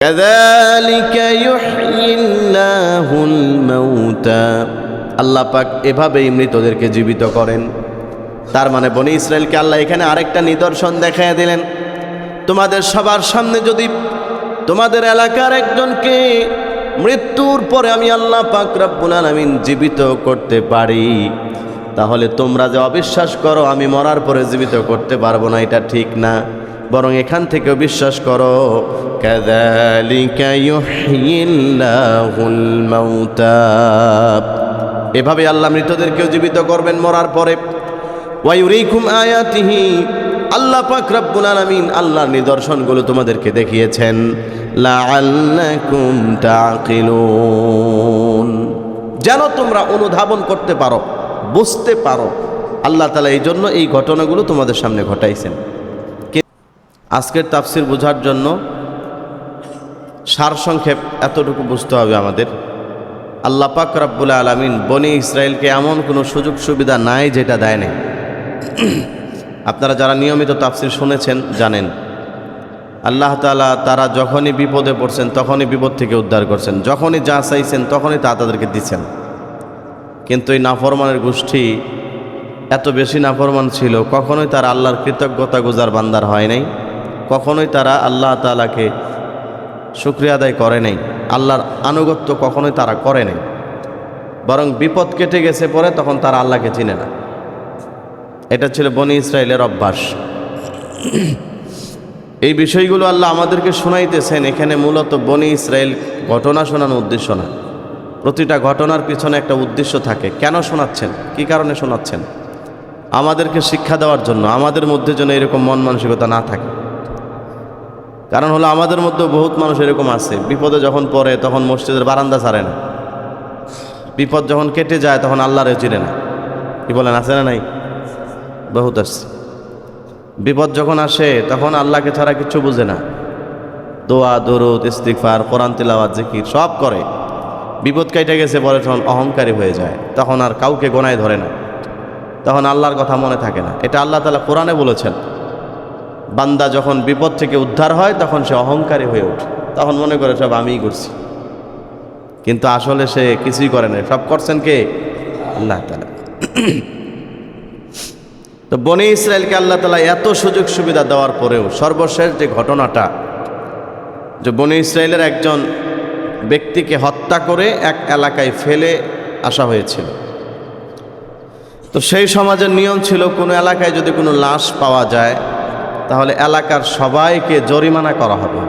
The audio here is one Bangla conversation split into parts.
কাযালিকা ইউহয়িল্লাহুল মাউতা, আল্লাহ পাক এভাবেই মৃতদেরকে জীবিত করেন। তার মানে বনি ইসরায়েলকে আল্লাহ এখানে আরেকটা নিদর্শন দেখাইয়া দিলেন, তোমাদের সবার সামনে যদি তোমাদের এলাকার একজনকে মৃত্যুর পরে আমি আল্লাহ পাক রব্বুল আলামিন জীবিত করতে পারি, তাহলে তোমরা যে অবিশ্বাস করো আমি মরার পরে জীবিত করতে পারবো না, এটা ঠিক না। বরং এখান থেকেও বিশ্বাস করো, কাযালিকা ইউহয়িল্লাহুল মাউতা, এভাবে আল্লাহ মৃতদেরকেও জীবিত করবেন মরার পরে। ওয়া ইউরিকুম আয়াতিহি, আল্লাহ পাক রব্বুল আলামিন আল্লাহর নিদর্শনগুলো তোমাদেরকে দেখিয়েছেন, লাআল্লাকুম তাকিলুন, যেন তোমরা অনুধাবন করতে পারো, বুঝতে পারো। আল্লাহ তাআলা এই জন্য এই ঘটনাগুলো তোমাদের সামনে ঘটাইছেন। আজকের তাফসির বোঝার জন্য সারসংক্ষেপ এতটুকু বুঝতে হবে আমাদের, আল্লাহ পাক রব্বুল আলামিন বনি ইসরায়েলকে এমন কোনো সুযোগ সুবিধা নাই যেটা দেয় নাই। আপনারা যারা নিয়মিত তাফসির শুনেছেন জানেন, আল্লাহ তাআলা তারা যখনই বিপদে পড়ছেন তখনই বিপদ থেকে উদ্ধার করছেন, যখনই যা চাইছেন তখনই তা তাদেরকে দিচ্ছেন। কিন্তু এই নাফরমানের গোষ্ঠী এত বেশি নাফরমান ছিল, কখনোই তারা আল্লাহর কৃতজ্ঞতা গুজার বান্দার হয় নাই, কখনোই তারা আল্লাহ তাআলাকে শুকরিয়া আদায় করে নাই, আল্লাহর আনুগত্য কখনোই তারা করে নাই। বরং বিপদ কেটে গেছে পরে তখন তারা আল্লাহকে চিনে না। এটা ছিল বনি ইসরায়েলের অভ্যাস। এই বিষয়গুলো আল্লাহ আমাদেরকে শোনাইতেছেন। এখানে মূলত বনি ইসরায়েল ঘটনা শোনানোর উদ্দেশ্য না, প্রতিটা ঘটনার পিছনে একটা উদ্দেশ্য থাকে। কেন শোনাচ্ছেন, কি কারণে শোনাচ্ছেন? আমাদেরকে শিক্ষা দেওয়ার জন্য, আমাদের মধ্যে যেন এরকম মন মানসিকতা না থাকে। কারণ হলো আমাদের মধ্যে বহুত মানুষ এরকম আছে, বিপদে যখন পড়ে তখন মসজিদের বারান্দা ছাড়ে না, বিপদ যখন কেটে যায় তখন আল্লাহরে চিনে না। কি বলেন, আছে না নাই? বহুত আসছে। বিপদ যখন আসে তখন আল্লাহকে ছাড়া কিছু বুঝে না, দোয়া দরুদ ইস্তিগফার কোরআন তিলাওয়াত জিকির সব করে। বিপদ কেটে গেছে পরে তখন অহংকারী হয়ে যায়, তখন আর কাউকে গোনায় ধরে না, তখন আল্লাহর কথা মনে থাকে না। এটা আল্লাহ তাআলা কোরআনে বলেছেন, বান্দা যখন বিপদ থেকে উদ্ধার হয় তখন সে অহংকারী হয়ে ওঠে, তখন মনে করে সব আমিই করছি, কিন্তু আসলে সে কিছুই করে না, সব করছেন কে? আল্লাহ তাআলা। তো বনি ইসরায়েলকে আল্লাহ তাআলা এত সুযোগ সুবিধা দেওয়ার পরেও সর্বশেষ যে ঘটনাটা, যে বনি ইসরায়েলের একজন ব্যক্তিকে হত্যা করে এক এলাকায় ফেলে আসা হয়েছিল। তো সেই সমাজের নিয়ম ছিল, কোনো এলাকায় যদি কোনো লাশ পাওয়া যায় তাহলে এলাকার সবাইকে জরিমানা করা হবে,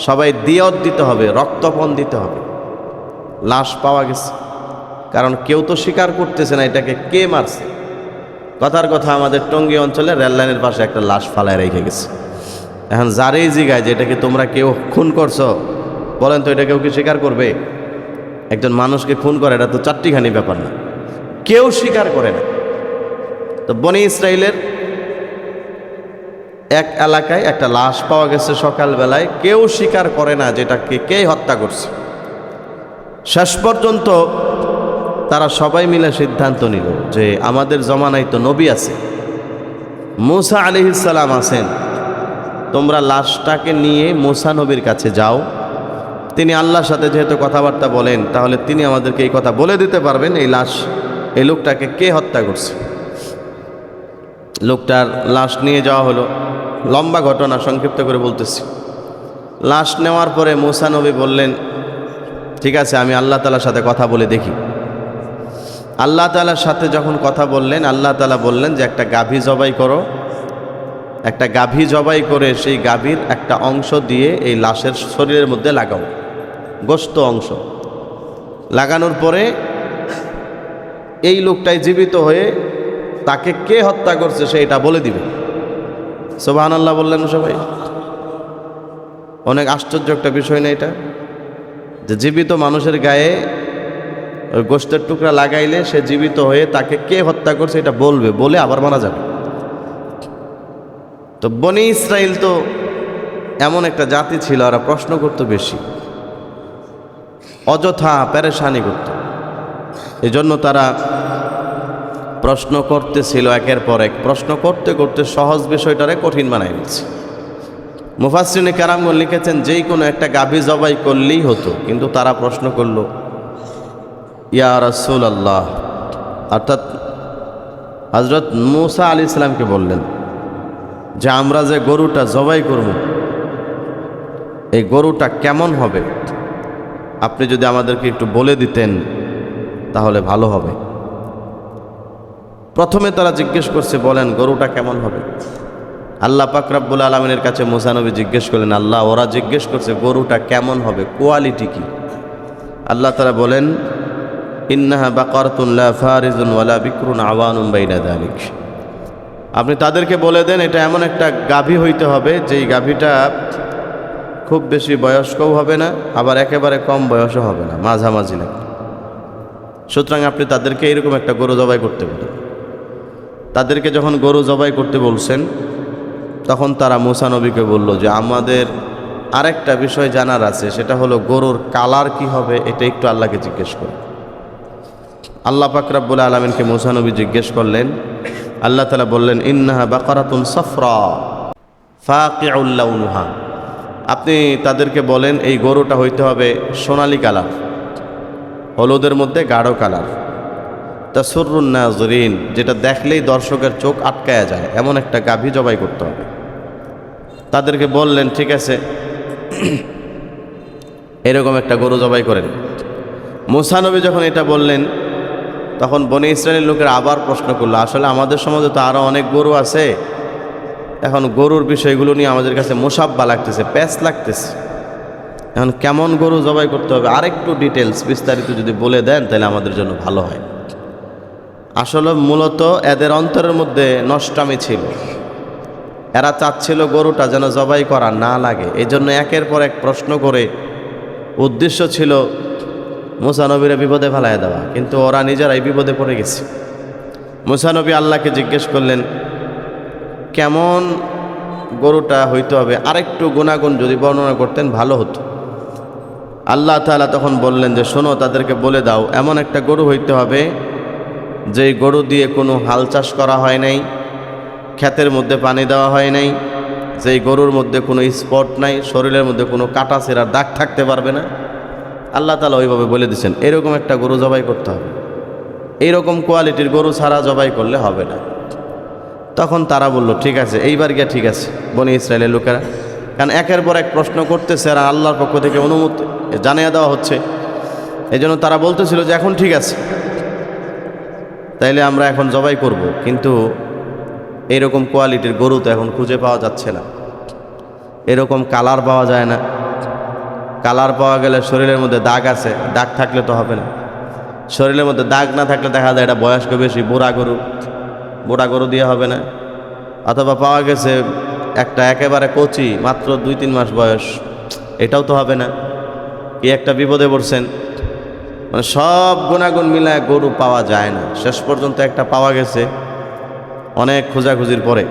সবাই দিয়ত দিতে হবে, রক্তপণ দিতে হবে। লাশ পাওয়া গেছে, কারণ কেউ তো স্বীকার করতেছে না এটাকে কে মারছে। কথার কথা, আমাদের টঙ্গী অঞ্চলে রেললাইনের পাশে একটা লাশ ফালায় রেখে গেছে। এখন যারেই জিগায় যে এটাকে তোমরা কেউ খুন করছো, বলেন তো এটা কেউ কি স্বীকার করবে? একজন মানুষকে খুন করে এটা তো চারটিখানি ব্যাপার না, কেউ স্বীকার করে না। তো বনি ইসরায়েলের এক এলাকায় একটা লাশ পাওয়া গেছে সকালবেলায়, কেউ স্বীকার করে না যেটাকে কে হত্যা করছে। শেষ পর্যন্ত তারা সবাই মিলে সিদ্ধান্ত নিল যে আমাদের জমানায় তো নবী আছে, মূসা আলাইহিস সালাম আছেন, তোমরা লাশটাকে নিয়ে মূসা নবীর কাছে যাও, তিনি আল্লাহর সাথে যেহেতু কথাবার্তা বলেন তাহলে তিনি আমাদেরকে এই কথা বলে দিতে পারবেন এই লাশ, এই লোকটাকে কে হত্যা করছে। লোকটার লাশ নিয়ে যাওয়া হলো। লম্বা ঘটনা, সংক্ষিপ্ত করে বলতেছি। লাশ নেওয়ার পরে মূসা নবী বললেন, ঠিক আছে আমি আল্লাহ তাআলার সাথে কথা বলে দেখি। আল্লাহ তাআলার সাথে যখন কথা বললেন, আল্লাহ তাআলা বললেন যে একটা গাভী জবাই করো, একটা গাভী জবাই করে সেই গাভীর একটা অংশ দিয়ে এই লাশের শরীরের মধ্যে লাগাও, গোশত অংশ লাগানোর পরে এই লোকটাই জীবিত হয়ে তাকে কে হত্যা করছে সে এটা বলে দিবে। সুবহানাল্লাহ বললেন সবাই। অনেক আশ্চর্য একটা বিষয় না এটা, যে জীবিত মানুষের গায়ে ওই গোশতের টুকরা লাগাইলে সে জীবিত হয়ে তাকে কে হত্যা করছে এটা বলবে, বলে আবার মারা যাবে। তো বনি ইসরায়েল তো এমন একটা জাতি ছিল, ওরা প্রশ্ন করতো বেশি, অযথা পেরেশানি করত। এজন্য তারা প্রশ্ন করতেছিল, একের পর এক প্রশ্ন করতে করতে সহজ বিষয়টারে কঠিন বানাই দিচ্ছে। মুফাসসিরিনে কেরামগণ লিখেছেন যেই কোনো একটা গাভী জবাই করলেই হতো, কিন্তু তারা প্রশ্ন করল, ইয়া রাসূলুল্লাহ, অর্থাৎ হযরত মূসা আলাইহিস সালামকে বললেন যে আমরা যে গরুটা জবাই করব এই গরুটা কেমন হবে, আপনি যদি আমাদেরকে একটু বলে দিতেন তাহলে ভালো হবে। প্রথমে তারা জিজ্ঞেস করছে, বলেন গরুটা কেমন হবে। আল্লাহ পাক রব্বুল আলামিনের কাছে মূসা নবী জিজ্ঞেস করলেন, আল্লাহ ওরা জিজ্ঞেস করছে গরুটা কেমন হবে, কোয়ালিটি কি। আল্লাহ তাআলা বলেন, ইন্নাহা বাকারাতুন লা ফারিজুন ওয়ালা বিকরুন আওয়ানুম বাইনা যালিক। আপনি তাদেরকে বলে দেন এটা এমন একটা গাভী হইতে হবে যেই গাভীটা খুব বেশি বয়স্কও হবে না, আবার একেবারে কম বয়সও হবে না, মাঝামাঝি লাগবে। সুতরাং আপনি তাদেরকে এরকম একটা গরু জবাই করতে বলেন। তাদেরকে যখন গরু জবাই করতে বলছেন তখন তারা মূসা নবীকে বলল যে আমাদের আরেকটা বিষয় জানার আছে, সেটা হলো গরুর কালার কি হবে, এটা একটু আল্লাহকে জিজ্ঞেস করুন। আল্লাহ পাক রব্বুল আলামিনকে মূসা নবী জিজ্ঞেস করলেন। আল্লাহ তাআলা বললেন, ইন্নাহা বাকারাতুন সাফরা ফাকিউল লাউনুহা। আপনি তাদেরকে বলেন এই গরুটা হইতে হবে সোনালী কালার, হলুদের মধ্যে গাঢ় কালার, তাসুরুন নাজরিন, যেটা দেখলেই দর্শকের চোখ আটকায়া যায়, এমন একটা গাভী জবাই করতে হবে। তাদেরকে বললেন ঠিক আছে, এরকম একটা গরু জবাই করেন। মূসা নবী যখন এটা বললেন তখন বনি ইসরায়েলের লোকেরা আবার প্রশ্ন করলো, আসলে আমাদের সমাজে তো আরও অনেক গরু আছে, এখন গরুর বিষয়গুলো নিয়ে আমাদের কাছে মোসাব্বা লাগতেছে, প্যাচ লাগতেছে, এখন কেমন গরু জবাই করতে হবে আরেকটু ডিটেলস বিস্তারিত যদি বলে দেন তাহলে আমাদের জন্য ভালো হয়। আসলে মূলত এদের অন্তরের মধ্যে নষ্টামি ছিল, এরা চাচ্ছিল গরুটা যেন জবাই করা না লাগে, এই জন্য একের পর এক প্রশ্ন করে উদ্দেশ্য ছিল মূসা নবীরে বিপদে ফেলায় দেওয়া, কিন্তু ওরা নিজেরাই বিপদে পড়ে গেছে। মূসা নবী আল্লাহকে জিজ্ঞেস করলেন কেমন গরুটা হইতে হবে, আরেকটু গুণাগুণ যদি বর্ণনা করতেন ভালো হতো। আল্লাহ তাআলা তখন বললেন যে শোনো, তাদেরকে বলে দাও এমন একটা গরু হইতে হবে যেই গরু দিয়ে কোনো হাল চাষ করা হয় নাই, ক্ষেতের মধ্যে পানি দেওয়া হয় নাই, যেই গরুর মধ্যে কোনো স্পট নাই, শরীরের মধ্যে কোনো কাটা ছেঁড়ার দাগ থাকতে পারবে না। আল্লাহ তাআলা ওইভাবে বলে দিয়েছেন এরকম একটা গরু জবাই করতে হবে, এইরকম কোয়ালিটির গরু ছাড়া জবাই করলে হবে না। তখন তারা বলল ঠিক আছে, এইবার গিয়া ঠিক আছে। বনি ইসরায়েলের লোকেরা কারণ একের পর এক প্রশ্ন করতেছে আর আল্লাহর পক্ষ থেকে অনুমতি জানিয়ে দেওয়া হচ্ছে, এই জন্য তারা বলতেছিল যে এখন ঠিক আছে, তাইলে আমরা এখন জবাই করব, কিন্তু এরকম কোয়ালিটির গরু তো এখন খুঁজে পাওয়া যাচ্ছে না, এরকম কালার পাওয়া যায় না। কালার পাওয়া গেলে শরীরের মধ্যে দাগ আছে, দাগ থাকলে তো হবে না, শরীরের মধ্যে দাগ না থাকলে দেখা যায় এটা বয়স্ক বেশি, বুড়া গরু দিয়ে হবে না। অথবা পাওয়া গেছে একটা একেবারে কচি, মাত্র 2-3 মাস বয়স, এটাও তো হবে না। কি একটা বিপদে পড়ছেন, মানে সব গুণাগুণ মিলায় গরু পাওয়া যায় না। শেষ পর্যন্ত একটা পাওয়া গেছে অনেক খোঁজাখুঁজির পরে।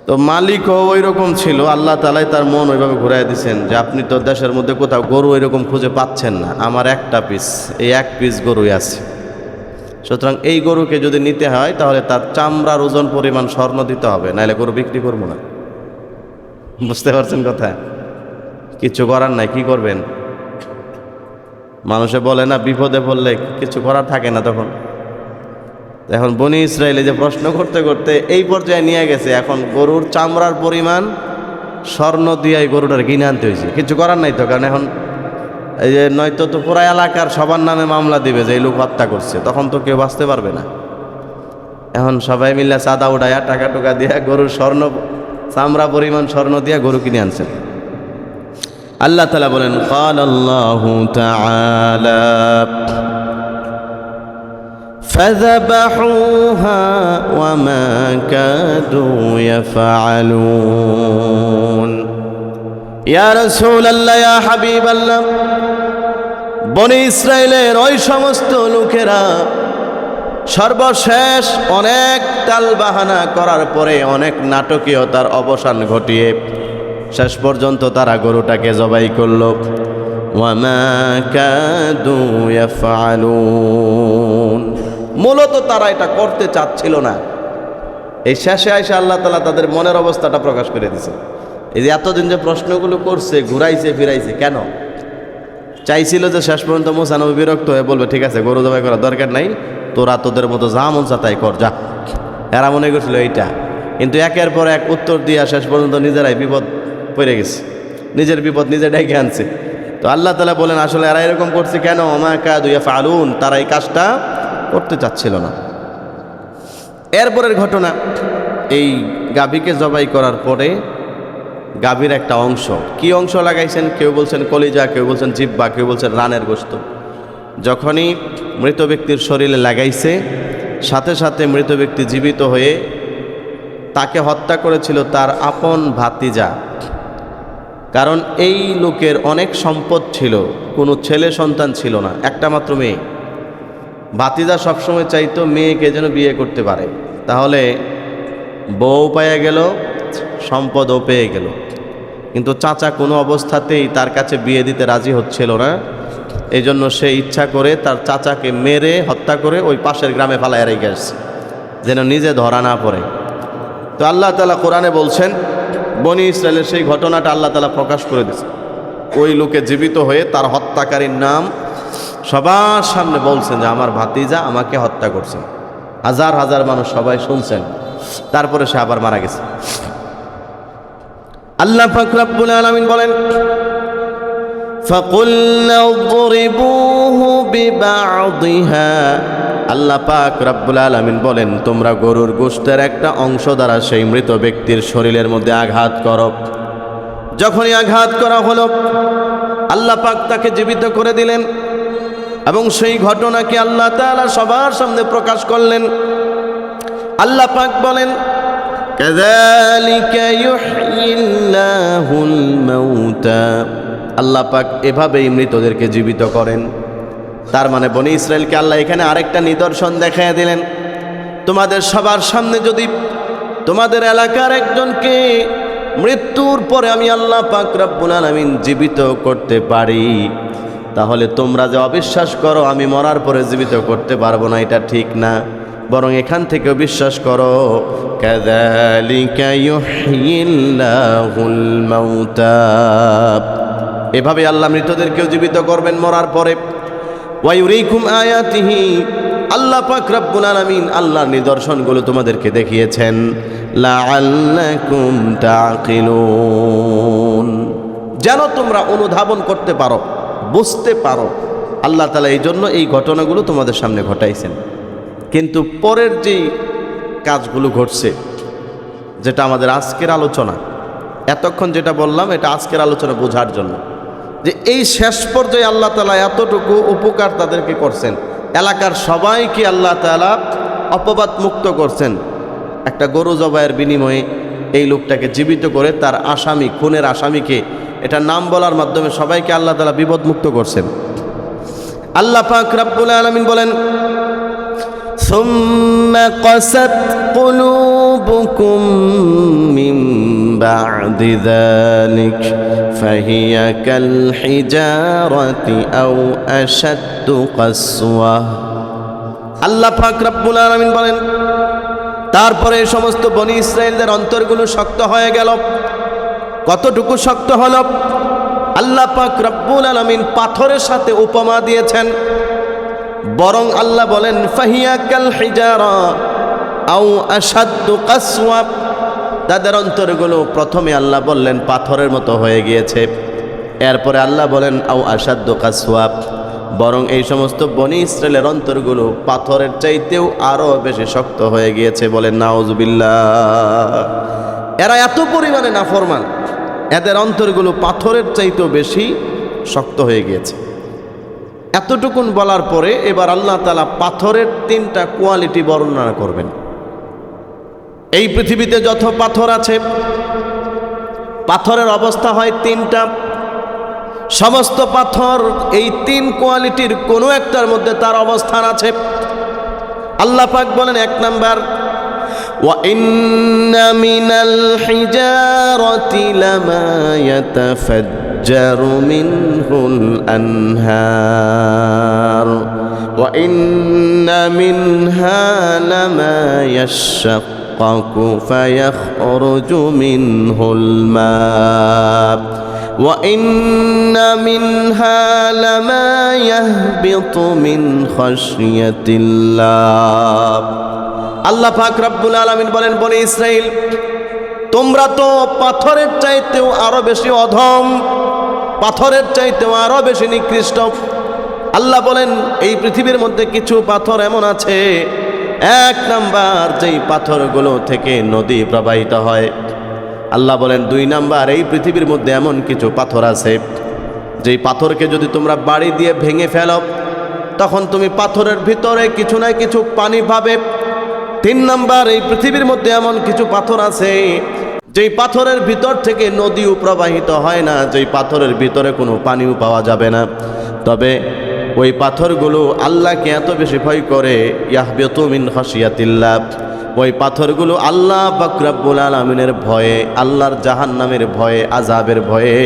তো মালিকও ওই রকম ছিল, আল্লাহ তাআলাই তার মন ওইভাবে ঘুরাই দিয়েছেন যে আপনি তো দেশের মধ্যে কোথাও গরু ওইরকম খুঁজে পাচ্ছেন না, আমার একটা পিস, এই এক পিস গরুই আছে। সুতরাং এই গরুকে যদি নিতে হয় তাহলে তার চামড়ার ওজন পরিমাণ স্বর্ণ দিতে হবে, নাহলে গরু বিক্রি করবো না। বুঝতে পারছেন কথা? কিছু করার নাই, কি করবেন? মানুষে বলে না বিপদে পড়লে কিছু করার থাকে না তখন। এখন বনি ইসরায়েলে যে প্রশ্ন করতে করতে এই পর্যায়ে নিয়ে গেছে, এখন গরুর চামড়ার পরিমাণ স্বর্ণ দিয়ে এই গরুটার কিনে আনতে হয়েছে। কিছু করার নাই তো, কারণ এখন এই যে নয়তো তো পুরা এলাকার সবার নামে মামলা দিবে যে এই লোক হত্যা করছে, তখন তো কেউ বাঁচতে পারবে না। এখন সবাই মিলে চাঁদা উঠাইয়া টাকা টুকা দিয়া গরুর স্বর্ণ চামড়া পরিমাণ স্বর্ণ দিয়া গরু কিনে আনছেন। আল্লাহ তাআলা বলেন ক্বালাল্লাহু তাআলা ফাযাবাহুহা ওয়া মা কাদু ইয়াফআলুন। ইয়া রাসূলুল্লাহ, ইয়া হাবিবাল্লাহ, বনি ইসরায়েলের ওই সমস্ত লোকেরা সর্বশেষ অনেক টালবাহানা করার পরে, অনেক নাটকীয়তার অবসান ঘটিয়ে শেষ পর্যন্ত তারা গরুটাকে জবাই করল। ওয়া মা কাদু ইয়াফআলুন, মূলত তারা এটা করতে চাচ্ছিল না, এই শেষে আইসা আল্লাহ তাআলা তাদের মনের অবস্থাটা প্রকাশ করে দিয়েছে। এই যে এতদিন যে প্রশ্নগুলো করছে, ঘুরাইছে ফিরাইছে, কেন? চাইছিল যে শেষ পর্যন্ত মুসা নবী বিরক্ত হয়ে বলবে, ঠিক আছে গরু জবাই করার দরকার নাই, তোরা তোদের মতো যা মন চা তাই কর, যা। এরা মনে করছিল এইটা, কিন্তু একের পর এক উত্তর দিয়া শেষ পর্যন্ত নিজেরাই বিপদ পড়ে গেছে, নিজের বিপদ নিজে ডেকে আনছে। তো আল্লাহ তাআলা বলেন আসলে এরা এরকম করছে কেন? ওমা কাদু ইয়াফআলুন, তারা এই কাজটা করতে চাচ্ছিল না। এরপরের ঘটনা, এই গাভীকে জবাই করার পরে গাভীর একটা অংশ, কি অংশ লাগাইছেন? কেউ বলছেন কলিজা, কেউ বলছেন জিহ্বা, কেউ বলছেন রানের গোশত। যখনই মৃত ব্যক্তির শরীরে লাগাইছে, সাথে সাথে মৃত ব্যক্তি জীবিত হয়ে, তাকে হত্যা করেছিল তার আপন ভাতিজা। কারণ এই লোকের অনেক সম্পদ ছিল, কোনো ছেলে সন্তান ছিল না, একটা মাত্র মেয়ে। ভাতিজা সবসময় চাইতো মেয়েকে যেন বিয়ে করতে পারে, তাহলে বউ পেয়ে গেল, সম্পদও পেয়ে গেল। কিন্তু চাচা কোনো অবস্থাতেই তার কাছে বিয়ে দিতে রাজি হচ্ছিল না। এই জন্য সে ইচ্ছা করে তার চাচাকে মেরে হত্যা করে ওই পাশের গ্রামে ফালাইয়া রেখে আসছে, যেন নিজে ধরা না পড়ে। তো আল্লাহ তাআলা কোরআনে বলছেন, বনি ইসরায়েলের সেই ঘটনাটা আল্লাহ তাআলা প্রকাশ করে দিয়েছে। ওই লোকে জীবিত হয়ে তার হত্যাকারীর নাম সবার সামনে বলছেন যে আমার ভাতিজা আমাকে হত্যা করছে। হাজার হাজার মানুষ সবাই শুনছেন। তারপরে সে আবার মারা গেছে। আল্লাহ পাক রব্বুল আলামিন বলেন, ফাকুলনা যরিবুহু বিবা'দিহা। আল্লাহ পাক রব্বুল আলামিন বলেন, তোমরা গরুর গোশতের একটা অংশ দ্বারা সেই মৃত ব্যক্তির শরীরের মধ্যে আঘাত করো। যখনই আঘাত করা হলো, আল্লাহ পাক তাকে জীবিত করে দিলেন এবং সেই ঘটনাকে আল্লাহ তাআলা সবার সামনে প্রকাশ করলেন। আল্লাহ পাক বলেন, কাযালিকা ইউহয়িল্লাহুল মাউতা। আল্লাহ পাক এভাবেই মৃতদেরকে জীবিত করেন। তার মানে বনি ইসরায়েলকে আল্লাহ এখানে আরেকটা নিদর্শন দেখাইয়া দিলেন, তোমাদের সবার সামনে যদি তোমাদের এলাকার একজনকে মৃত্যুর পরে আমি আল্লাহ পাক রব্বুল আলামিন জীবিত করতে পারি, তাহলে তোমরা যে অবিশ্বাস করো আমি মরার পরে জীবিত করতে পারবো না, এটা ঠিক না। বরং এখান থেকে বিশ্বাস করো, কাযালিকা ইউহয়িল্লাহুল মাউতা। এভাবে আল্লাহ মৃতদেরকেও জীবিত করবেন মরার পরে। ওয়া ইউরিকুম আয়াতিহি। আল্লাহ পাক রব্বুল আলামিন আল্লাহর নিদর্শনগুলো তোমাদেরকে দেখিয়েছেন, লাআল্লাকুম তাকিলুন, যেন তোমরা অনুধাবন করতে পারো, বুঝতে পারো। আল্লাহ তাআলা এই জন্য এই ঘটনাগুলো তোমাদের সামনে ঘটাইছেন। কিন্তু পরের যেই কাজগুলো ঘটছে, যেটা আমাদের আজকের আলোচনা, এতক্ষণ যেটা বললাম এটা আজকের আলোচনা বোঝার জন্য, যে এই শেষ পর্যায়ে আল্লাহ তাআলা এতটুকু উপকার তাদেরকে করছেন। এলাকার সবাইকে আল্লাহ তাআলা অপবাদ মুক্ত করছেন। একটা গরু জবাইয়ের বিনিময়ে এই লোকটাকে জীবিত করে তার আসামি, খুনের আসামিকে, এটা নাম বলার মাধ্যমে সবাইকে আল্লাহ তাআলা বিপদ মুক্ত করছেন। আল্লাহ পাক রব্বুল আলামিন বলেন, সুম্মা কাসাত কুলুবুকুম মিন বা'দি যালিক ফাহিয়া কাল হিজারাতি আও আশাদ্দু কাসওয়া। আল্লাহ পাক রব্বুল আলামিন বলেন, তারপরে সমস্ত বনি ইসরায়েলদের অন্তরগুলো শক্ত হয়ে গেল। কতটুকু শক্ত হলো? আল্লাহ পাক রব্বুল আলামিন পাথরের সাথে উপমা দিয়েছেন। বরং আল্লাহ বলেন, ফাহিয়া কাল হিজারা আও আশাদ্দু কাসওয়া। তাদের অন্তরগুলো প্রথমে আল্লাহ বললেন পাথরের মতো হয়ে গিয়েছে, এরপরে আল্লাহ বলেন আও আশাদ্দু কাসওয়া, বরং এই সমস্ত বনি ইসরায়েলের অন্তরগুলো পাথরের চাইতেও আরো বেশি শক্ত হয়ে গিয়েছে। বলেন নাউজুবিল্লাহ। এরা এত পরিমাণে নাফরমান, এদের অন্তরগুলো পাথরের চাইতেও বেশি শক্ত হয়ে গিয়েছে। এতটুকুন বলার পরে এবার আল্লাহ তাআলা পাথরের 3টা কোয়ালিটি বর্ণনা করবেন। এই পৃথিবীতে যত পাথর আছে, পাথরের অবস্থা হয় 3টা। সমস্ত পাথর এই 3 কোয়ালিটির কোনো একটার মধ্যে তার অবস্থান আছে। আল্লাহ পাক বলেন, 1 নাম্বার, ওয়া ইন্না মিনাল হিজারাতি লামা ইয়াতাফাজ্জারু মিনহুল আনহার ওয়া ইন্না মিনহা লামা ইয়াশাক্কু يشقق فيخرج منه الماء وإن منها لما يهبط من خشية الله আল্লাহ পাক রব্বুল আলামিন বলেন, বনি ইসরাইল তোমরা তো পাথরের চাইতেও আরো বেশি অধম, পাথরের চাইতেও আরো বেশি নিকৃষ্ট। আল্লাহ বলেন এই পৃথিবীর মধ্যে কিছু পাথর এমন আছে, এক নাম্বার যেই পাথরগুলো থেকে নদী প্রবাহিত হয়। আল্লাহ বলেন 2 নাম্বার এই পৃথিবীর মধ্যে এমন কিছু পাথর আছে যেই পাথরকে যদি তোমরা বাড়ি দিয়ে ভেঙে ফেলো তখন তুমি পাথরের ভিতরে কিছু না কিছু পানি পাবে। 3 নাম্বার এই পৃথিবীর মধ্যে এমন কিছু পাথর আছে যেই পাথরের ভিতর থেকে নদীও প্রবাহিত হয় না, যেই পাথরের ভিতরে কোনো পানিও পাওয়া যাবে না। তবে ওই পাথরগুলো আল্লাহকে এত বেশি ভয় করে, ইয়াহবিতু মিন খাশিয়াতিল্লাহ, ওই পাথরগুলো আল্লাহ পাক রব্বুল আলামিনের ভয়ে, আল্লাহর জাহান্নামের ভয়ে, আযাবের ভয়ে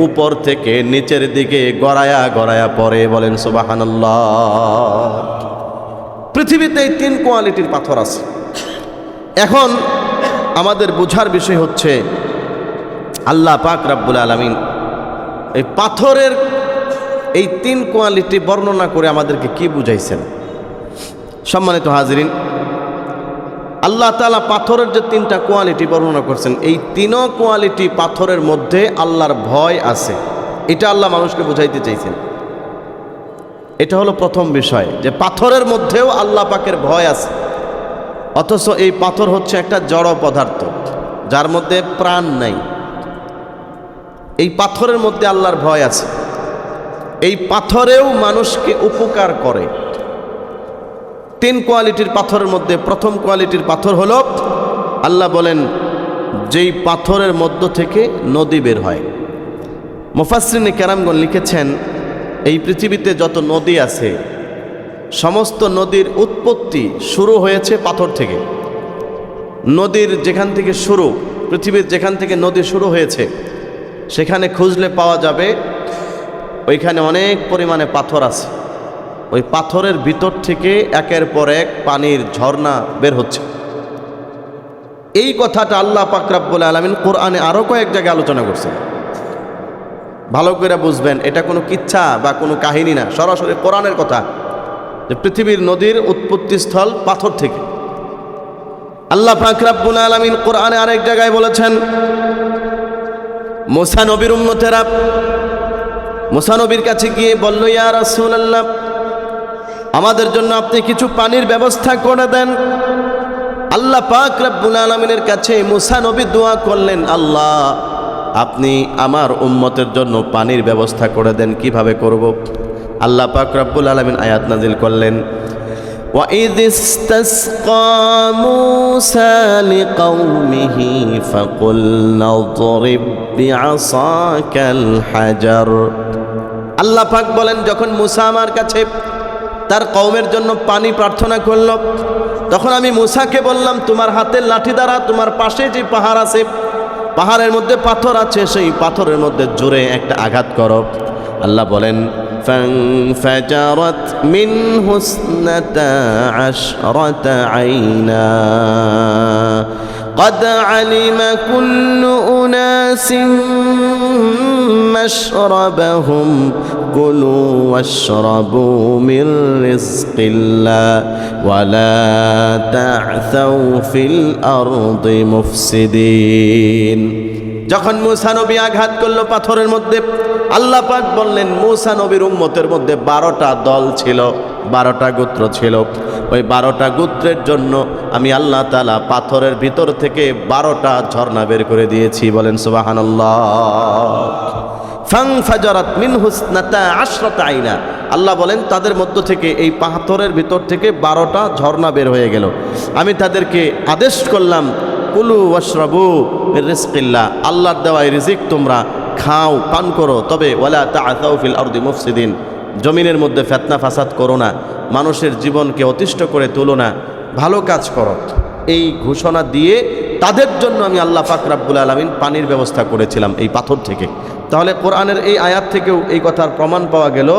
উপর থেকে নিচের দিকে গড়ায়া গড়ায়া পড়ে। বলেন সুবহানাল্লাহ। পৃথিবীতে 3 কোয়ালিটির পাথর আছে। এখন আমাদের বোঝার বিষয় হচ্ছে আল্লাহ পাক রব্বুল আলামিন এই পাথরের এই 3 কোয়ালিটি বর্ণনা করে আমাদেরকে কি বুঝাইছেন। সম্মানিত হাজিরিন, আল্লাহ তাআলা পাথরের যে 3টা কোয়ালিটি বর্ণনা করছেন, এই 3 কোয়ালিটি পাথরের মধ্যে আল্লাহর ভয় আছে, এটা আল্লাহ মানুষকে বুঝাইতে চাইছেন। এটা হলো প্রথম বিষয়, যে পাথরের মধ্যেও আল্লাহ পাকের ভয় আছে। অথচ এই পাথর হচ্ছে একটা জড় পদার্থ যার মধ্যে প্রাণ নাই। এই পাথরের মধ্যে আল্লাহর ভয় আছে। এই পাথরেও মানুষকে উপকার করে। 3 কোয়ালিটির পাথরের মধ্যে প্রথম কোয়ালিটির পাথর হলো, আল্লাহ বলেন যেই পাথরের মধ্য থেকে নদী বের হয়। মুফাসসিরিনে কেরামগণ লিখেছেন এই পৃথিবীতে যত নদী আছে সমস্ত নদীর উৎপত্তি শুরু হয়েছে পাথর থেকে। নদীর যেখান থেকে শুরু, পৃথিবীর যেখান থেকে নদী শুরু হয়েছে সেখানে খুঁজলে পাওয়া যাবে ওইখানে অনেক পরিমাণে পাথর আছে। ওই পাথরের ভিতর থেকে একের পর এক পানির ঝর্ণা বের হচ্ছে। এই কথাটা আল্লাহ পাক রব্বুল আলামিন কোরআনে আরো কয়েক জায়গায় আলোচনা করছেন। ভালো করে বুঝবেন, এটা কোনো কিচ্ছা বা কোনো কাহিনী না, সরাসরি কোরআনের কথা, যে পৃথিবীর নদীর উৎপত্তি স্থল পাথর থেকে। আল্লাহ পাক রব্বুল আলামিন কোরআনে আরেক জায়গায় বলেছেন, মুসা নবীর উম্মতেরা মুসা নবীর কাছে গিয়ে বলল, ইয়া রাসূলুল্লাহ আমাদের জন্য আপনি কিছু পানির ব্যবস্থা করে দেন। আল্লাহ পাক রব্বুল আলামিনের কাছে মুসা নবী দোয়া করলেন, আল্লাহ আপনি আমার উম্মতের জন্য পানির ব্যবস্থা করে দেন। কিভাবে করব? আল্লাহ পাক রব্বুল আলামিন আয়াত নাজিল করলেন, وَإِذِ اسْتَسْقَى مُوسَى لِقَوْمِهِ فَقُلْنَا اضْرِبْ بِعَصَاكَ الْحَجَرَ। আল্লাহ পাক বলেন, যখন মুসা আমার কাছে তার কওমের জন্য পানি প্রার্থনা করল, তখন আমি মুসাকে বললাম, তোমার হাতের লাঠি দ্বারা তোমার পাশে যে পাহাড় আছে, পাহাড়ের মধ্যে পাথর আছে, সেই পাথরের মধ্যে জোরে একটা আঘাত করো। আল্লাহ বলেন, فانفجرت منه 12 عينا قد علم كل أناس مشربهم كلوا واشربوا من رزق الله ولا تعثوا في الأرض مفسدين। যখন মুসা নবী আঘাত করলো পাথরের মধ্যে, আল্লাহ পাক বললেন মুসা নবীর উম্মতের মধ্যে 12টা দল ছিল, 12টা গোত্র ছিল। ওই 12টা গোত্রের জন্য আমি আল্লাহ তাআলা পাথরের ভিতর থেকে 12টা ঝর্ণা বের করে দিয়েছি। বলেন সুবহানাল্লাহ। ফাংফাজারাত মিনহু 12 আইনা। আল্লাহ বলেন তাদের মধ্য থেকে, এই পাথরের ভিতর থেকে 12টা ঝর্ণা বের হয়ে গেল। আমি তাদেরকে আদেশ করলাম, কুলু ওয়াশরাবু মির রিজকিল্লাহ, আল্লাহর দেওয়া রিজিক তোমরা খাও, পান করো, তবে ওয়ালা তাআসাউ ফিল আরদি মুফসিদিন, জমিনের মধ্যে ফিতনা ফাসাদ করো না, মানুষের জীবনকে অতিষ্ঠ করে তুলো না, ভালো কাজ করো। এই ঘোষণা দিয়ে তাদের জন্য আমি আল্লাহ পাক রব্বুল আলামিন পানির ব্যবস্থা করেছিলাম এই পাথর থেকে। তাহলে কোরআনের এই আয়াত থেকেও এই কথার প্রমাণ পাওয়া গেল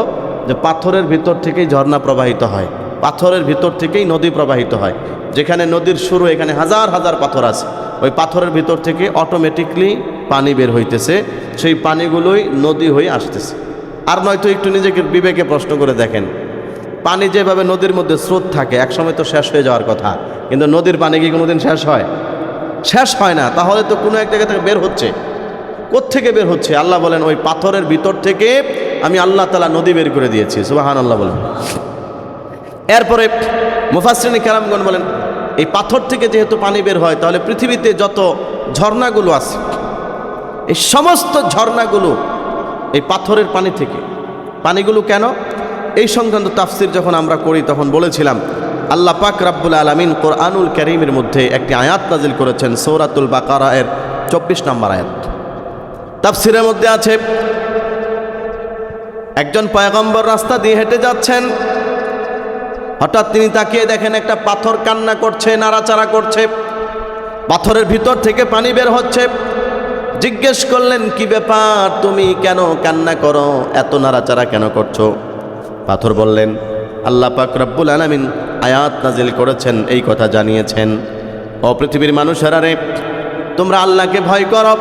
যে পাথরের ভিতর থেকেই ঝর্ণা প্রবাহিত হয়। পাথরের ভিতর থেকেই নদী প্রবাহিত হয়। যেখানে নদীর শুরু এখানে হাজার হাজার পাথর আছে, ওই পাথরের ভিতর থেকে অটোমেটিকলি পানি বের হইতেছে, সেই পানিগুলোই নদী হয়ে আসতেছে। আর নয়তো একটু নিজেকে বিবেকে প্রশ্ন করে দেখেন, পানি যেভাবে নদীর মধ্যে স্রোত থাকে একসময় তো শেষ হয়ে যাওয়ার কথা, কিন্তু নদীর পানি কি কোনোদিন শেষ হয়? শেষ হয় না। তাহলে তো কোনো এক জায়গা থেকে বের হচ্ছে। কোত্থেকে বের হচ্ছে? আল্লাহ বলেন ওই পাথরের ভিতর থেকে আমি আল্লাহ তাআলা নদী বের করে দিয়েছি। সুবহানাল্লাহ বলেন। এরপরে মুফাসসিরিন কেরামগণ বলেন এই পাথর থেকে যেহেতু পানি বের হয়, তাহলে পৃথিবীতে যত ঝর্ণাগুলো আছে এই সমস্ত ঝর্ণাগুলো এই পাথরের পানি থেকে। পানিগুলো কেন, এই সংক্রান্ত তাফসির যখন আমরা করি তখন বলেছিলাম আল্লাহ পাক রব্বুল আলামিন কোরআনুল কারীমের মধ্যে একটি আয়াত নাজিল করেছেন, সূরাতুল বাকারা এর 24 নম্বর আয়াত। তাফসিরের মধ্যে আছে একজন পয়গম্বর রাস্তা দিয়ে হেঁটে যাচ্ছেন, হঠাৎ তিনি তাকিয়ে দেখেন একটা পাথর কান্না করছে, নাড়াচাড়া করছে, পাথরের ভিতর থেকে পানি বের হচ্ছে। জিজ্ঞেস করলেন কি ব্যাপার, তুমি কেন কান্না করো, এত নাড়াচাড়া কেন করছো? পাথর বললেন আল্লাহ পাক রব্বুল আলামিন আয়াত নাজিল করেছেন, এই কথা জানিয়েছেন, ও পৃথিবীর মানুষেরা রে, তোমরা আল্লাহকে ভয় করো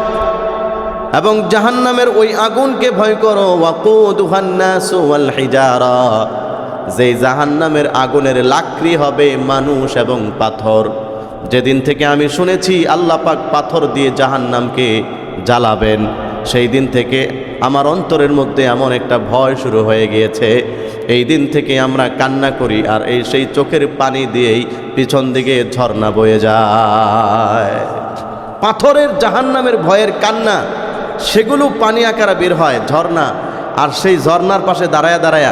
এবং জাহান্নামের ওই আগুনকে ভয় করো। ওয়াকুদুহান নাসু ওয়াল হিজারা, যেই জাহান্নামের আগুনের লাকড়ি হবে মানুষ এবং পাথর। যেদিন থেকে আমি শুনেছি আল্লাহ পাক পাথর দিয়ে জাহান্নামকে জ্বালাবেন, সেই দিন থেকে আমার অন্তরের মধ্যে এমন একটা ভয় শুরু হয়ে গিয়েছে। এই দিন থেকে আমরা কান্না করি, আর এই সেই চোখের পানি দিয়েই পিছন দিকে ঝর্ণা বয়ে যায়। পাথরের জাহান্নামের ভয়ের কান্না, সেগুলো পানি আকারে বের হয় ঝর্ণা। আর সেই ঝর্ণার পাশে দাঁড়ায়া দাঁড়ায়া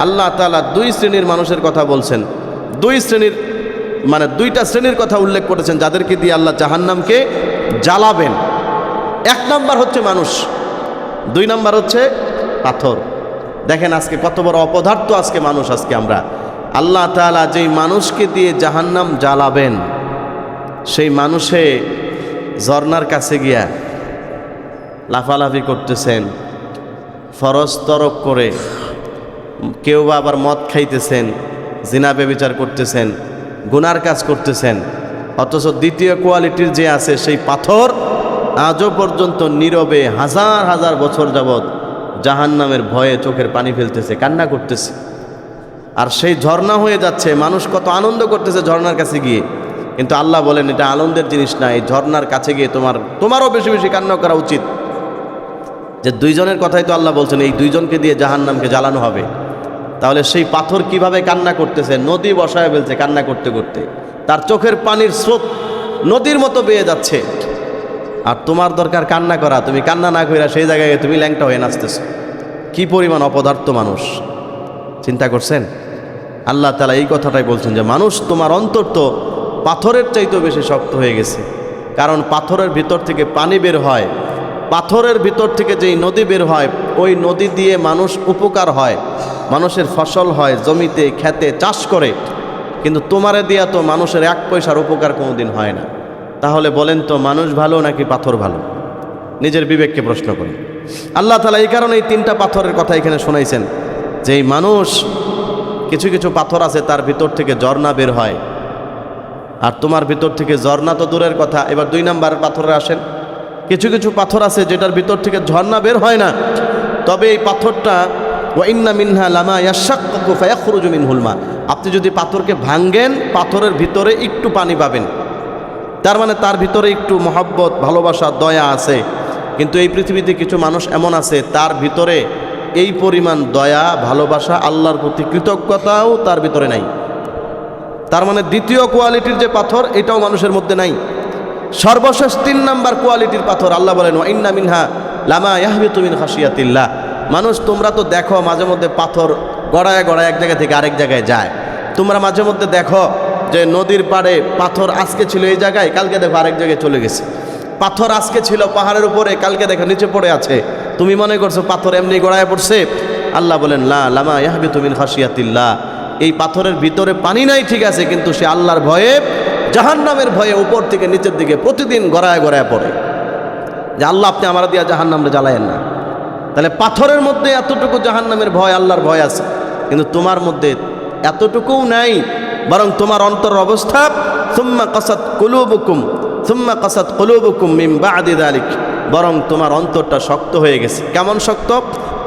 আল্লাহ তাআলা দুই শ্রেণীর মানুষের কথা বলছেন। দুই শ্রেণীর মানে দুইটা শ্রেণীর কথা উল্লেখ করেছেন যাদেরকে দিয়ে আল্লাহ জাহান্নামকে জ্বালাবেন। এক নাম্বার হচ্ছে মানুষ, দুই নাম্বার হচ্ছে পাথর। দেখেন আজকে কত বড় অপদার্থ আজকে মানুষ। আজকে আমরা আল্লাহ তাআলা যেই মানুষকে দিয়ে জাহান্নাম জ্বালাবেন, সেই মানুষে ঝর্ণার কাছে গিয়া লাফালাফি করতেছেন, ফরজ তরক করে, কেউ বা আবার মদ খাইতেছেন, জিনা ব্যভিচার করতেছেন, গুনার কাজ করতেছেন। অথচ দ্বিতীয় কোয়ালিটির যে আছে সেই পাথর আজও পর্যন্ত নীরবে হাজার হাজার বছর যাবৎ জাহান্নামের ভয়ে চোখের পানি ফেলতেছে, কান্না করতেছে, আর সেই ঝর্ণা হয়ে যাচ্ছে। মানুষ কত আনন্দ করতেছে ঝর্ণার কাছে গিয়ে, কিন্তু আল্লাহ বলেন এটা আনন্দের জিনিস না। এই ঝর্ণার কাছে গিয়ে তোমারও বেশি বেশি কান্না করা উচিত। যে দুইজনের কথাই তো আল্লাহ বলছেন এই দুইজনকে দিয়ে জাহান্নামকে জ্বালানো হবে। তাহলে সেই পাথর কিভাবে কান্না করতেছে, নদী বসায় ফেলছে কান্না করতে করতে, তার চোখের পানির স্রোত নদীর মতো বেয়ে যাচ্ছে। আর তোমার দরকার কান্না করা, তুমি কান্না না কইরা সেই জায়গায় তুমি ল্যাংটা হয়ে নাচতেছ। কি পরিমাণ অপদার্থ মানুষ, চিন্তা করছেন? আল্লাহ তাআলা এই কথাটাই বলছেন যে মানুষ তোমার অন্তর তো পাথরের চাইতেও বেশি শক্ত হয়ে গেছে। কারণ পাথরের ভিতর থেকে পানি বের হয়, পাথরের ভিতর থেকে যেই নদী বের হয়, ওই নদী দিয়ে মানুষ উপকার হয়, মানুষের ফসল হয়, জমিতে খেতে চাষ করে। কিন্তু তোমারে দিয়া তো মানুষের এক পয়সার উপকার কোনোদিন হয় না। তাহলে বলেন তো মানুষ ভালো নাকি পাথর ভালো? নিজের বিবেককে প্রশ্ন করুন। আল্লাহ তাআলা এই কারণে এই তিনটা পাথরের কথা এখানে শোনাইছেন, যে এই মানুষ, কিছু কিছু পাথর আছে তার ভিতর থেকে ঝর্ণা বের হয়, আর তোমার ভিতর থেকে ঝর্ণা তো দূরের কথা। এবার দুই নাম্বার পাথরে আসেন। কিছু কিছু পাথর আছে যেটার ভিতর থেকে ঝর্ণা বের হয় না, তবে এই পাথরটা ওয়া ইন্না মিনহা লামা ইয়াশাক্কাকু ফায়াখরুজু মিনহুল মা। আপনি যদি পাথরকে ভাঙ্গেন, পাথরের ভিতরে একটু পানি পাবেন, তার মানে তার ভিতরে একটু মহব্বত, ভালোবাসা, দয়া আছে। কিন্তু এই পৃথিবীতে কিছু মানুষ এমন আছে তার ভিতরে এই পরিমাণ দয়া, ভালোবাসা, আল্লাহর প্রতি কৃতজ্ঞতাও তার ভিতরে নাই। তার মানে দ্বিতীয় কোয়ালিটির যে পাথর, এটাও মানুষের মধ্যে নাই। সর্বশেষ তিন নাম্বার কোয়ালিটির পাথর আল্লাহ বলেন ওয়া ইন্না মিনহা লামা ইয়াহবিতু মিন খাশিয়াতিল্লাহ। মানুষ তোমরা তো দেখো মাঝে মধ্যে পাথর গড়ায় গড়ায় এক জায়গা থেকে আরেক জায়গায় যায়। তোমরা মাঝে মধ্যে দেখো যে নদীর পাড়ে পাথর আজকে ছিল এই জায়গায়, কালকে দেখো আরেক জায়গায় চলে গেছে। পাথর আজকে ছিল পাহাড়ের উপরে, কালকে দেখো নিচে পড়ে আছে। তুমি মনে করছো পাথর এমনি গড়ায় পড়ছে? আল্লাহ বলেন লা লামা ইয়াহবিতু মিন খাশিয়াতিল্লাহ। এই পাথরের ভিতরে পানি নাই ঠিক আছে, কিন্তু সে আল্লাহর ভয়ে, জাহান্নামের ভয়ে উপর থেকে নিচের দিকে প্রতিদিন গড়ায় গড়ায় পড়ে, যে আল্লাহ আপনি আমার দিয়া জাহান্নামে জ্বালায়েন না। তাহলে পাথরের মধ্যে এতটুকু জাহান্নামের ভয়, আল্লাহর ভয় আছে, কিন্তু তোমার মধ্যে এতটুকুও নাই, বরং তোমার অন্তর অবস্থা সুম্মা কাসাত কুলুবুকুম মিন বা'দি যালিক, বরং তোমার অন্তরটা শক্ত হয়ে গেছে। কেমন শক্ত?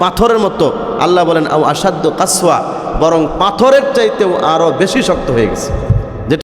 পাথরের মতো। আল্লাহ বলেন আও আসাদ্দু কাসওয়া, বরং পাথরের চাইতেও আরও বেশি শক্ত হয়ে গেছে।